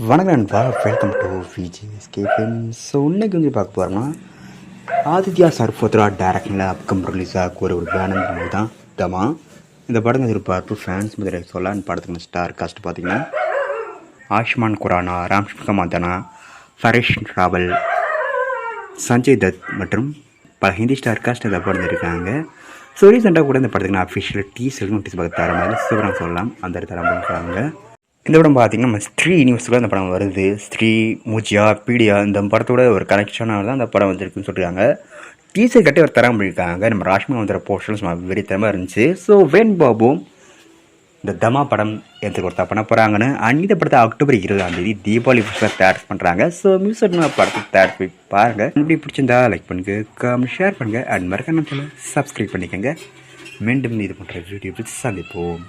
வணக்கம் நண்பா, welcome to VGSK films. So இன்னைக்கு வந்து பார்க்க போகிறோம்னா ஆதித்யா சர்ஃபோத்ரா டேரக்ஷனில் அப்கம் ரிலீஸ் ஆக ஒரு பேனர் மூவி தான் தமா. இந்த படம் எதிர்பார்ப்பு ஃபேன்ஸ் முதலில் சொல்ல இந்த படத்துக்கு ஸ்டார் காஸ்ட் பார்த்தீங்கன்னா ஆயுஷ்மான் குரானா, ராம்ஷ்மிகா மந்தனா, ஃபரேஷ் ராவல், சஞ்சய் தத் மற்றும் பல ஹிந்தி ஸ்டார் காஸ்ட் இந்த படம் இருக்காங்க. ஸோ ரீசெண்டாக கூட இந்த படத்துக்கு நான் அஃபிஷியல் டீசர் நோட்டீஸ் பார்க்க தர மாதிரி சிவரம் சொல்லலாம் அந்த தரம் பண்ணுறாங்க. இந்த படம் பார்த்திங்கன்னா நம்ம ஸ்ரீ யூனிவர்ஸில் அந்த படம் வருது. ஸ்ரீ மூஜியா பீடியா இந்த படத்தோட ஒரு கனெக்ஷனாக தான் அந்த படம் வந்துருக்குன்னு சொல்லியிருக்காங்க. டீசர் கட்டி ஒரு தரம் பண்ணியிருக்காங்க. நம்ம ராஷ்மிகா வந்துற போர்ஷன்ஸ் வெறித்தனமாக இருந்துச்சு. ஸோ வேன் பாபு இந்த தமா படம் எடுத்துக்கு ஒருத்தா பண்ண போகிறாங்கன்னு இந்த படத்தை அக்டோபர் 20 தீபாவளி ஃபஸ்ட்டில் தேட்டர்ஸ் பண்ணுறாங்க. ஸோ மியூசிக் படத்தை தேட்டர் போய் பாருங்கள். இப்படி பிடிச்சிருந்தா லைக் பண்ணுங்கள், ஷேர் பண்ணுங்கள், அண்ட் மறக்காம சப்ஸ்கிரைப் பண்ணிக்கோங்க. மீண்டும் இது போன்ற வீடியோ சந்திப்போம்.